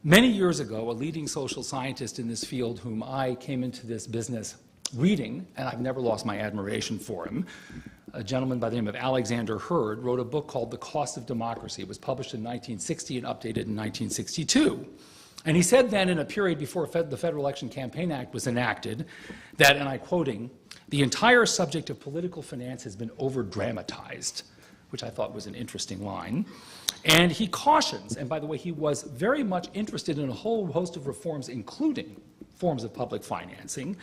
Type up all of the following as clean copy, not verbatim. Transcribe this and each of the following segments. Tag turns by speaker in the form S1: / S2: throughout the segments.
S1: Many years ago, a leading social scientist in this field whom I came into this business reading, and I've never lost my admiration for him, a gentleman by the name of Alexander Hurd, wrote a book called The Cost of Democracy. It was published in 1960 and updated in 1962. And he said then, in a period before the Federal Election Campaign Act was enacted, that, and I'm quoting, "The entire subject of political finance has been over-dramatized," which I thought was an interesting line. And he cautions, and by the way, he was very much interested in a whole host of reforms, including forms of public financing.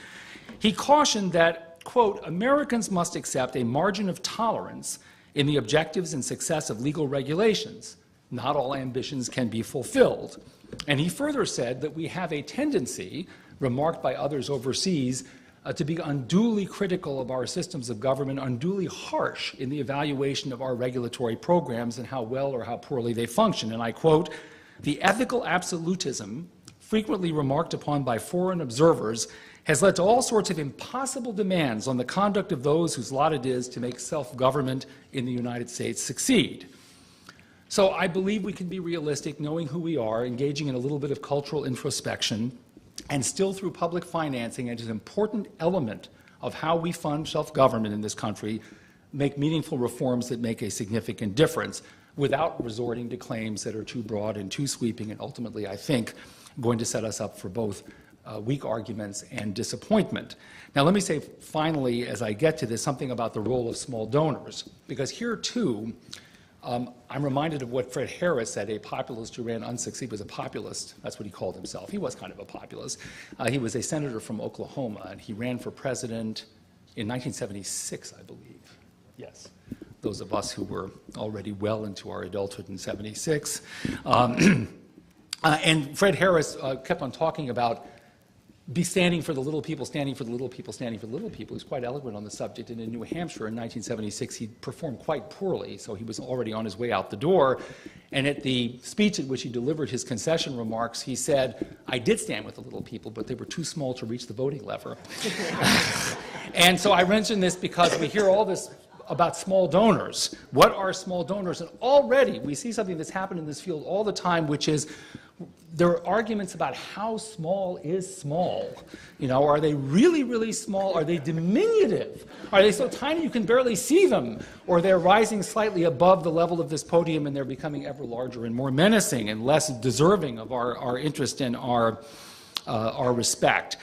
S1: He cautioned that, quote, "Americans must accept a margin of tolerance in the objectives and success of legal regulations. Not all ambitions can be fulfilled." And he further said that we have a tendency, remarked by others overseas, to be unduly critical of our systems of government, unduly harsh in the evaluation of our regulatory programs and how well or how poorly they function. And I quote, "The ethical absolutism frequently remarked upon by foreign observers has led to all sorts of impossible demands on the conduct of those whose lot it is to make self-government in the United States succeed." So I believe we can be realistic, knowing who we are, engaging in a little bit of cultural introspection, and still through public financing, as an important element of how we fund self-government in this country, make meaningful reforms that make a significant difference without resorting to claims that are too broad and too sweeping and ultimately, I think, going to set us up for both weak arguments and disappointment. Now, let me say finally, as I get to this, something about the role of small donors, because here too, I'm reminded of what Fred Harris said, a populist who ran unsuccessfully. He was a populist. That's what he called himself. He was kind of a populist. He was a senator from Oklahoma, and he ran for president in 1976, I believe. Yes, those of us who were already well into our adulthood in 76. And Fred Harris kept on talking about be standing for the little people, standing for the little people, standing for the little people. He was quite eloquent on the subject, and in New Hampshire in 1976 he performed quite poorly, so he was already on his way out the door. And at the speech at which he delivered his concession remarks, he said, "I did stand with the little people, but they were too small to reach the voting lever." And so I mention this because we hear all this about small donors. What are small donors? And already we see something that's happened in this field all the time, which is there are arguments about how small is small. You know, are they really, really small? Are they diminutive? Are they so tiny you can barely see them? Or they're rising slightly above the level of this podium and they're becoming ever larger and more menacing and less deserving of our interest and our respect.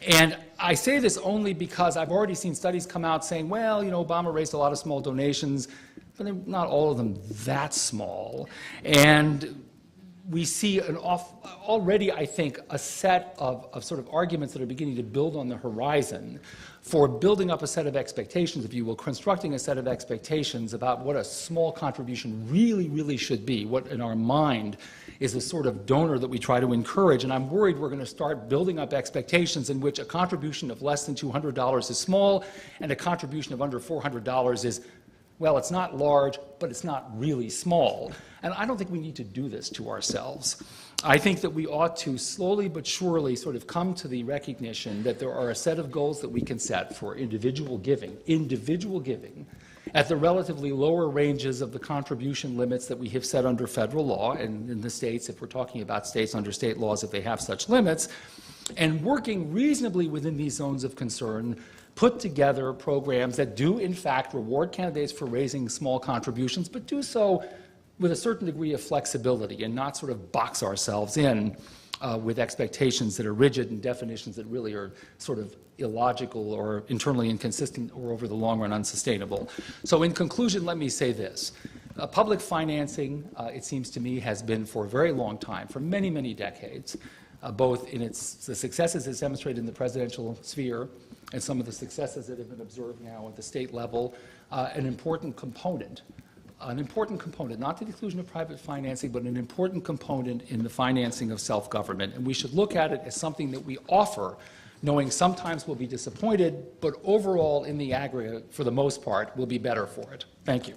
S1: And I say this only because I've already seen studies come out saying, well, you know, Obama raised a lot of small donations, but they're not all of them that small. And we see already, I think, a set of sort of arguments that are beginning to build on the horizon for building up a set of expectations, if you will, constructing a set of expectations about what a small contribution really, really should be, what in our mind is a sort of donor that we try to encourage. And I'm worried we're going to start building up expectations in which a contribution of less than $200 is small and a contribution of under $400 is, well, it's not large, but it's not really small. And I don't think we need to do this to ourselves. I think that we ought to slowly but surely sort of come to the recognition that there are a set of goals that we can set for individual giving at the relatively lower ranges of the contribution limits that we have set under federal law, and in the states, if we're talking about states under state laws, if they have such limits, and working reasonably within these zones of concern, put together programs that do, in fact, reward candidates for raising small contributions, but do so with a certain degree of flexibility and not sort of box ourselves in with expectations that are rigid and definitions that really are sort of illogical or internally inconsistent or over the long run unsustainable. So in conclusion, let me say this. Public financing, it seems to me, has been for a very long time, for many, many decades, both in the successes it's demonstrated in the presidential sphere and some of the successes that have been observed now at the state level, an important component, not to the exclusion of private financing, but an important component in the financing of self-government. And we should look at it as something that we offer, knowing sometimes we'll be disappointed, but overall, in the aggregate, for the most part, we'll be better for it. Thank you.